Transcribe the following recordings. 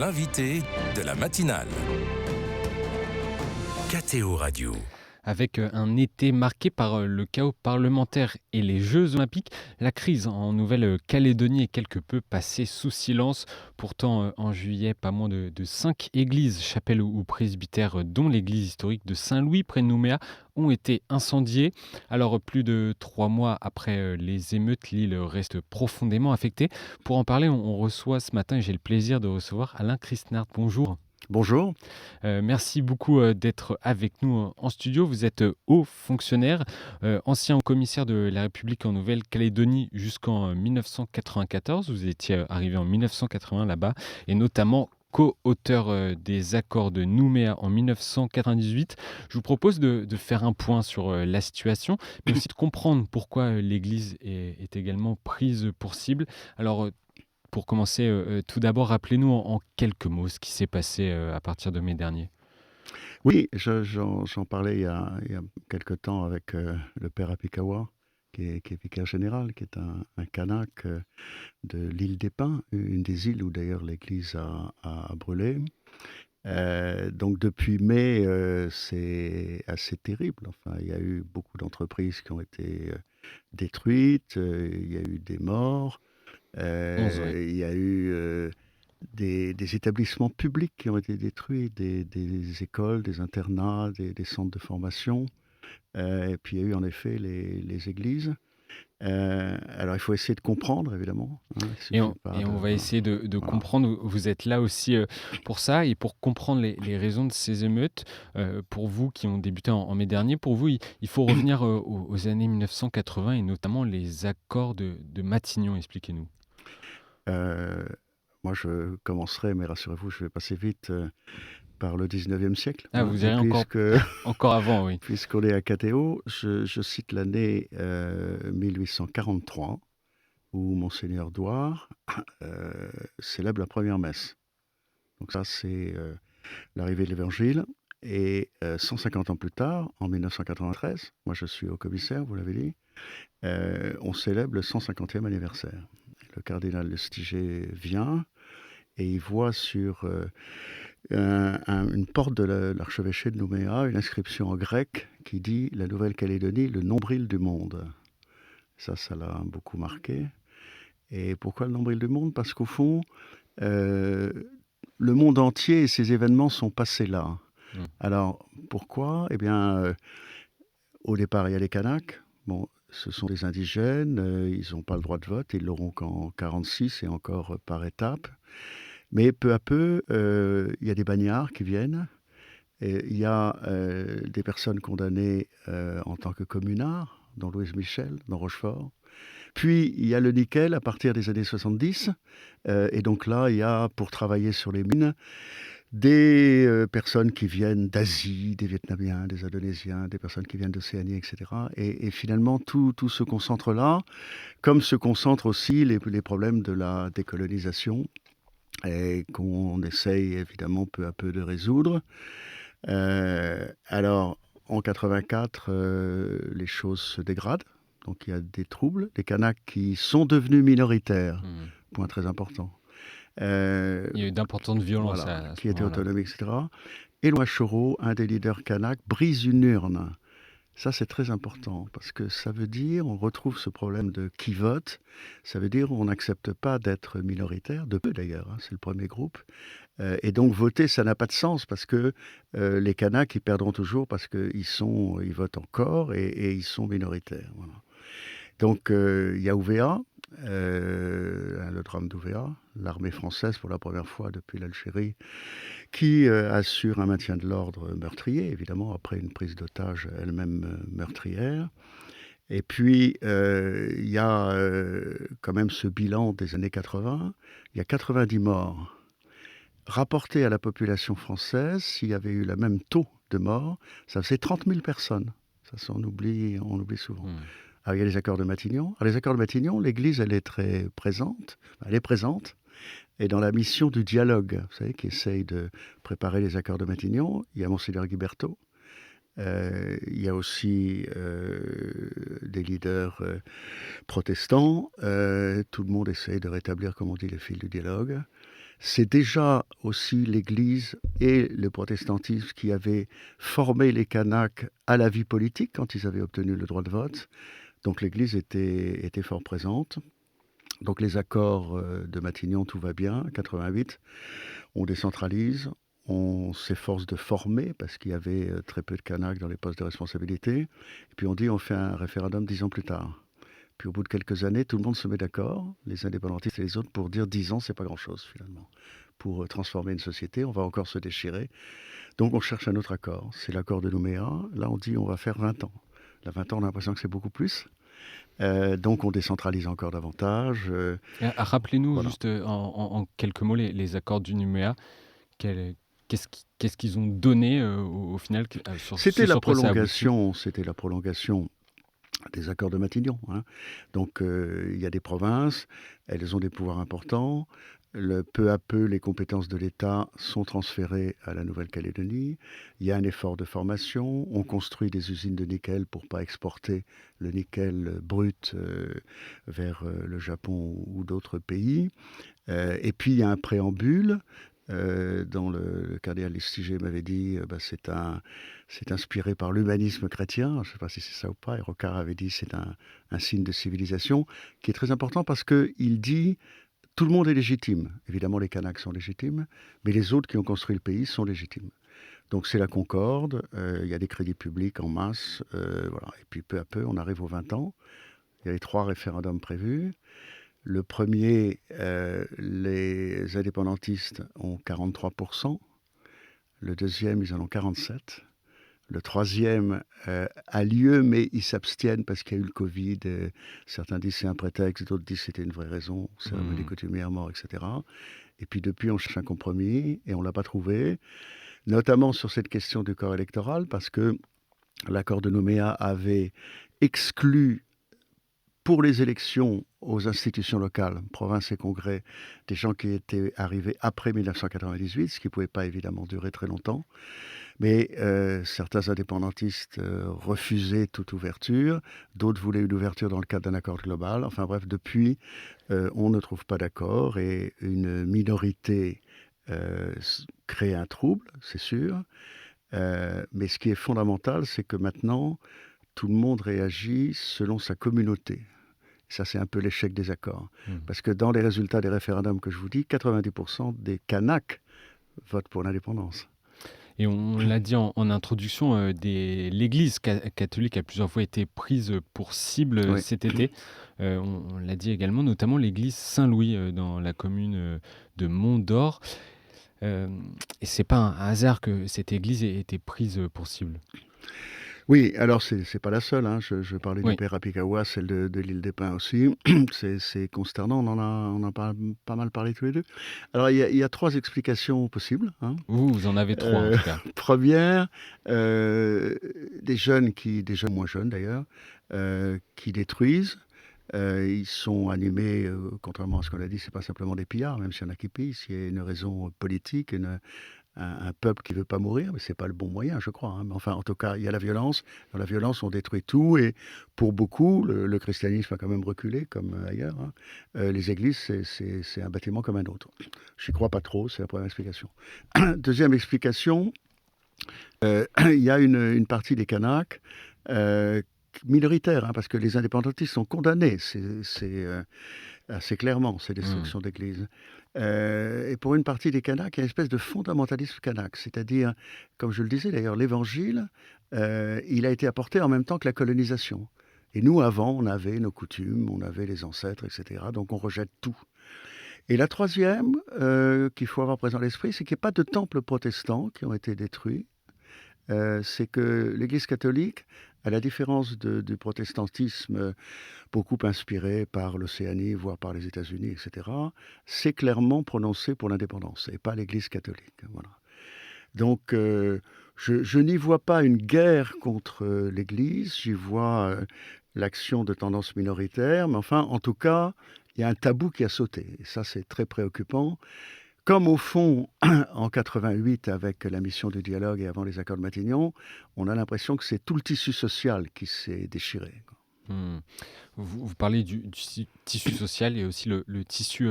L'invité de la matinale. KTO Radio. Avec un été marqué par le chaos parlementaire et les Jeux Olympiques, la crise en Nouvelle-Calédonie est quelque peu passée sous silence. Pourtant, en juillet, pas moins de 5 églises, chapelles ou presbytères, dont l'église historique de Saint-Louis près de Nouméa, ont été incendiées. Alors, plus de 3 mois après les émeutes, l'île reste profondément affectée. Pour en parler, on reçoit ce matin, et j'ai le plaisir de recevoir Alain Christnard. Bonjour. Bonjour. Merci beaucoup d'être avec nous en studio. Vous êtes haut fonctionnaire, ancien haut commissaire de la République en Nouvelle-Calédonie jusqu'en 1994. Vous étiez arrivé en 1980 là-bas et notamment co-auteur des accords de Nouméa en 1998. Je vous propose de faire un point sur la situation, mais aussi de comprendre pourquoi l'Église est également prise pour cible. Alors, pour commencer, tout d'abord, rappelez-nous en quelques mots ce qui s'est passé à partir de mai dernier. Oui, j'en parlais il y a quelque temps avec le père Apikawa, qui est vicaire général, qui est un Kanak de l'île des Pins, une des îles où d'ailleurs l'église a brûlé. Donc depuis mai, c'est assez terrible. Enfin, il y a eu beaucoup d'entreprises qui ont été détruites, il y a eu des morts. 11, ouais. Il y a eu des établissements publics qui ont été détruits, des écoles, des internats, des centres de formation. Et puis il y a eu en effet les églises. Alors il faut essayer de comprendre, évidemment. Hein, Et on va essayer de voilà. comprendre. Vous êtes là aussi pour ça et pour comprendre les raisons de ces émeutes. Pour vous qui ont débuté en mai dernier, pour vous, il faut revenir aux années 1980 et notamment les accords de Matignon. Expliquez-nous. Euh, Moi, je commencerai, mais rassurez-vous, je vais passer vite par le 19e siècle. Ah, vous irez encore avant, oui. Puisqu'on est à KTO, je cite l'année 1843, où Monseigneur Douard célèbre la première messe. Donc ça, c'est l'arrivée de l'Évangile. Et 150 ans plus tard, en 1993, moi je suis au commissaire, vous l'avez dit, on célèbre le 150e anniversaire. Le cardinal Lustiger vient et il voit sur une porte de l'archevêché de Nouméa une inscription en grec qui dit « La Nouvelle-Calédonie, le nombril du monde ». Ça l'a beaucoup marqué. Et pourquoi le nombril du monde ? Parce qu'au fond, le monde entier et ses événements sont passés là. Alors, pourquoi ? Eh bien, au départ, il y a les Kanaks. Bon, ce sont des indigènes, ils n'ont pas le droit de vote, ils l'auront qu'en 1946 et encore par étapes. Mais peu à peu, il y a des bagnards qui viennent. Et il y a des personnes condamnées en tant que communards, dont Louise Michel, dans Rochefort. Puis, il y a le nickel à partir des années 70. Et donc là, il y a, pour travailler sur les mines, des personnes qui viennent d'Asie, des Vietnamiens, des Indonésiens, des personnes qui viennent d'Océanie, etc. Et finalement, tout se concentre là, comme se concentrent aussi les problèmes de la décolonisation, et qu'on essaye évidemment peu à peu de résoudre. Alors, en 84, les choses se dégradent. Donc, il y a des troubles, des Kanaks qui sont devenus minoritaires, point très important. Il y a eu d'importantes violences voilà, à ce qui étaient moment-là. autonomes, etc. Et Choro, un des leaders Kanaks, brise une urne. Ça, c'est très important, parce que ça veut dire, on retrouve ce problème de qui vote, ça veut dire on n'accepte pas d'être minoritaire, de peu d'ailleurs, hein, c'est le premier groupe. Et donc voter, ça n'a pas de sens, parce que les Kanaks, ils perdront toujours, parce qu'ils votent encore, et ils sont minoritaires. Voilà. Donc, il y a Ouvéa, le drame d'Ouvéa, l'armée française, pour la première fois depuis l'Algérie, qui assure un maintien de l'ordre meurtrier, évidemment, après une prise d'otage elle-même meurtrière. Et puis, il y a quand même ce bilan des années 80. Il y a 90 morts. Rapporté à la population française, s'il y avait eu le même taux de morts, ça faisait 30 000 personnes. Ça, on oublie souvent. Alors, il y a les accords de Matignon. Alors, les accords de Matignon, l'Église, elle est très présente. Elle est présente. Et dans la mission du dialogue, vous savez, qui essaye de préparer les accords de Matignon, il y a Monseigneur Guiberto. Il y a aussi des leaders protestants. Tout le monde essaye de rétablir, comme on dit, le fil du dialogue. c'est déjà aussi l'Église et le protestantisme qui avaient formé les Kanaks à la vie politique quand ils avaient obtenu le droit de vote. Donc l'Église était fort présente. Donc les accords de Matignon, tout va bien, 88, on décentralise, on s'efforce de former parce qu'il y avait très peu de Kanaks dans les postes de responsabilité. Et puis on dit on fait un référendum 10 ans plus tard. Puis au bout de quelques années, tout le monde se met d'accord, les indépendantistes et les autres, pour dire 10 ans, c'est pas grand-chose finalement. Pour transformer une société, on va encore se déchirer. Donc on cherche un autre accord. C'est l'accord de Nouméa. Là, on dit on va faire 20 ans. Là, 20 ans, on a l'impression que c'est beaucoup plus. Donc on décentralise encore davantage. Rappelez-nous Voilà. juste en quelques mots les accords du Nouméa. Qu'est-ce qu'ils ont donné au final C'était la sur quoi ça a abouti? prolongation des accords de Matignon. Hein. Donc il y a des provinces, elles ont des pouvoirs importants. Peu à peu, les compétences de l'État sont transférées à la Nouvelle-Calédonie. Il y a un effort de formation. On construit des usines de nickel pour ne pas exporter le nickel brut vers le Japon ou d'autres pays. Et puis, il y a un préambule dont le cardinal Lustiger m'avait dit c'est inspiré par l'humanisme chrétien. Je ne sais pas si c'est ça ou pas. Et Rocard avait dit c'est un signe de civilisation qui est très important parce qu'il dit tout le monde est légitime. Évidemment, les Kanaks sont légitimes, mais les autres qui ont construit le pays sont légitimes. Donc c'est la concorde, il y a des crédits publics en masse, voilà. Et puis peu à peu, on arrive aux 20 ans. Il y a les 3 référendums prévus. Le premier, les indépendantistes ont 43%. Le deuxième, ils en ont 47%. Le troisième a lieu, mais ils s'abstiennent parce qu'il y a eu le Covid. Certains disent c'est un prétexte, d'autres disent c'était une vraie raison, cérémonie coutumière, mort, etc. Et puis depuis, on cherche un compromis et on ne l'a pas trouvé, notamment sur cette question du corps électoral, parce que l'accord de Nouméa avait exclu pour les élections aux institutions locales, provinces et congrès, des gens qui étaient arrivés après 1998, ce qui ne pouvait pas évidemment durer très longtemps. Mais certains indépendantistes refusaient toute ouverture, d'autres voulaient une ouverture dans le cadre d'un accord global. Enfin bref, depuis, on ne trouve pas d'accord et une minorité crée un trouble, c'est sûr. Mais ce qui est fondamental, c'est que maintenant, tout le monde réagit selon sa communauté. Ça, c'est un peu l'échec des accords. Parce que dans les résultats des référendums que je vous dis, 90% des Kanaks votent pour l'indépendance. Et on l'a dit en introduction, l'Église catholique a plusieurs fois été prise pour cible cet été. On l'a dit également, notamment l'Église Saint-Louis dans la commune de Mont-d'Or. Et c'est pas un hasard que cette église ait été prise pour cible. Oui, alors c'est pas la seule. Hein. Je parlais Oui. du Père Rapikawa, celle de l'île des Pins aussi. C'est consternant, on en a pas mal parlé tous les deux. Alors il y a 3 explications possibles. Hein. Vous en avez 3 en tout cas. Première, des jeunes moins jeunes d'ailleurs, qui détruisent. Ils sont animés, contrairement à ce qu'on a dit, c'est pas simplement des pillards, même s'il y en a qui pillent, s'il y a une raison politique, un peuple qui veut pas mourir, mais c'est pas le bon moyen, je crois. Hein. Mais enfin, en tout cas, il y a la violence. Dans la violence, on détruit tout, et pour beaucoup, le christianisme a quand même reculé, comme ailleurs. Hein. Les églises, c'est un bâtiment comme un autre. J'y crois pas trop, c'est la première explication. Deuxième explication, il y a une partie des Kanaks minoritaire, hein, parce que les indépendantistes sont condamnés, c'est assez clairement, ces destructions d'églises. Et pour une partie des Kanaks, il y a une espèce de fondamentalisme kanak, c'est-à-dire, comme je le disais d'ailleurs, l'évangile, il a été apporté en même temps que la colonisation. Et nous, avant, on avait nos coutumes, on avait les ancêtres, etc. Donc on rejette tout. Et la troisième, qu'il faut avoir présent à l'esprit, c'est qu'il n'y a pas de temples protestants qui ont été détruits. C'est que l'Église catholique, à la différence du protestantisme beaucoup inspiré par l'Océanie, voire par les États-Unis, etc., s'est clairement prononcée pour l'indépendance, et pas l'Église catholique. Voilà. Donc, je n'y vois pas une guerre contre l'Église, j'y vois l'action de tendance minoritaire, mais enfin, en tout cas, il y a un tabou qui a sauté, et ça, c'est très préoccupant. Comme au fond, en 88, avec la mission du dialogue et avant les accords de Matignon, on a l'impression que c'est tout le tissu social qui s'est déchiré. Vous parlez du tissu social et aussi le tissu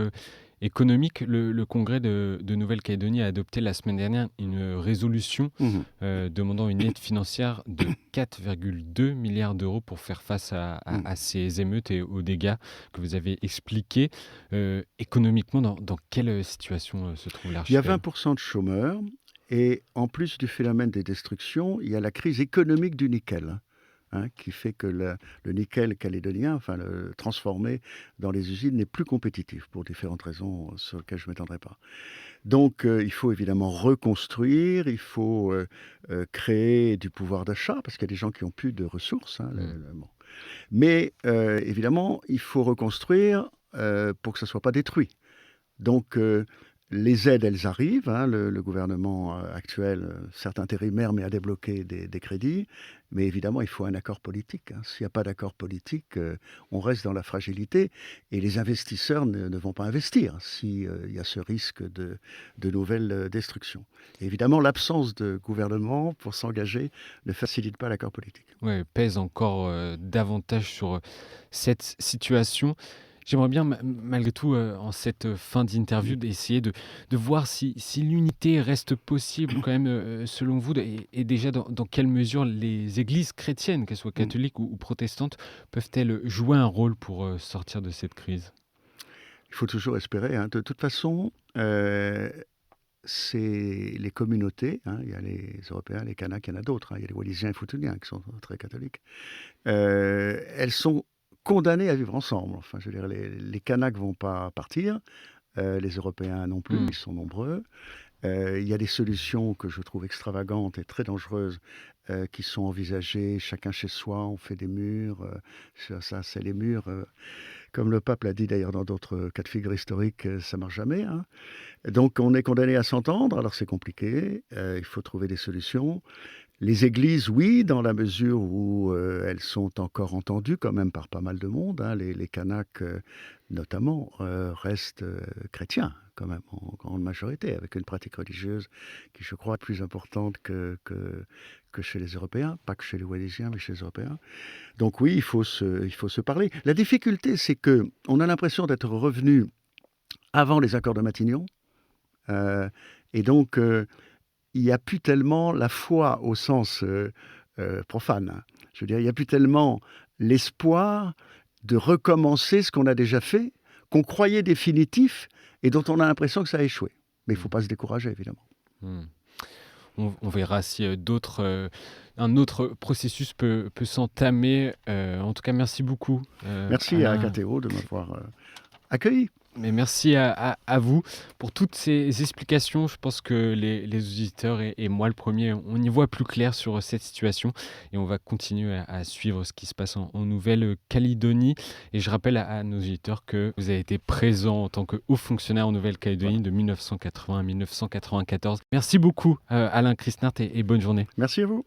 économique. Le Congrès de Nouvelle-Calédonie a adopté la semaine dernière une résolution demandant une aide financière de 4,2 milliards d'euros pour faire face à ces émeutes et aux dégâts que vous avez expliqués. Économiquement, dans quelle situation se trouve Il y a l'archipel ? 20% de chômeurs et en plus du phénomène des destructions, il y a la crise économique du nickel. Qui fait que le nickel calédonien, enfin le transformé dans les usines, n'est plus compétitif pour différentes raisons sur lesquelles je ne m'étendrai pas. Donc il faut évidemment reconstruire, il faut créer du pouvoir d'achat, parce qu'il y a des gens qui n'ont plus de ressources. Bon. Mais évidemment, il faut reconstruire pour que ça ne soit pas détruit. Donc les aides, elles arrivent. Le gouvernement actuel, certes intérimaire, mais a débloqué des crédits. Mais évidemment, il faut un accord politique. S'il n'y a pas d'accord politique, on reste dans la fragilité. Et les investisseurs ne vont pas investir s'il y a ce risque de nouvelles destructions. Et évidemment, l'absence de gouvernement pour s'engager ne facilite pas l'accord politique. Oui, pèse encore davantage sur cette situation. J'aimerais bien, malgré tout, en cette fin d'interview, d'essayer de voir si l'unité reste possible quand même, selon vous, et déjà dans quelle mesure les églises chrétiennes, qu'elles soient catholiques ou protestantes, peuvent-elles jouer un rôle pour sortir de cette crise ? Il faut toujours espérer. De toute façon, c'est les communautés, il y a les Européens, les Kanaks, il y en a d'autres, il y a les Wallisiens et Futuniens qui sont très catholiques. Elles sont condamnés à vivre ensemble. Enfin, je veux dire, les Kanaks ne vont pas partir, les Européens non plus, ils sont nombreux. Il y a des solutions que je trouve extravagantes et très dangereuses qui sont envisagées, chacun chez soi, on fait des murs. Ça, c'est les murs. Comme le pape l'a dit d'ailleurs dans d'autres cas de figure historiques, ça ne marche jamais. Donc on est condamné à s'entendre, alors c'est compliqué, il faut trouver des solutions. Les églises, oui, dans la mesure où elles sont encore entendues quand même par pas mal de monde. Les Kanaks, notamment, restent chrétiens quand même, en grande majorité, avec une pratique religieuse qui, je crois, est plus importante que chez les Européens, pas que chez les Wallisiens, mais chez les Européens. Donc oui, il faut se parler. La difficulté, c'est qu'on a l'impression d'être revenu avant les accords de Matignon, et donc il n'y a plus tellement la foi au sens profane. Je veux dire, il n'y a plus tellement l'espoir de recommencer ce qu'on a déjà fait, qu'on croyait définitif et dont on a l'impression que ça a échoué. Mais il ne faut pas se décourager, évidemment. On verra si un autre processus peut s'entamer. En tout cas, merci beaucoup. Merci à KTO de m'avoir accueilli. Mais merci à vous pour toutes ces explications. Je pense que les auditeurs et moi le premier, on y voit plus clair sur cette situation et on va continuer à suivre ce qui se passe en Nouvelle-Calédonie. Et je rappelle à nos auditeurs que vous avez été présent en tant que haut fonctionnaire en Nouvelle-Calédonie de 1980 à 1994. Merci beaucoup Alain Christnert et bonne journée. Merci à vous.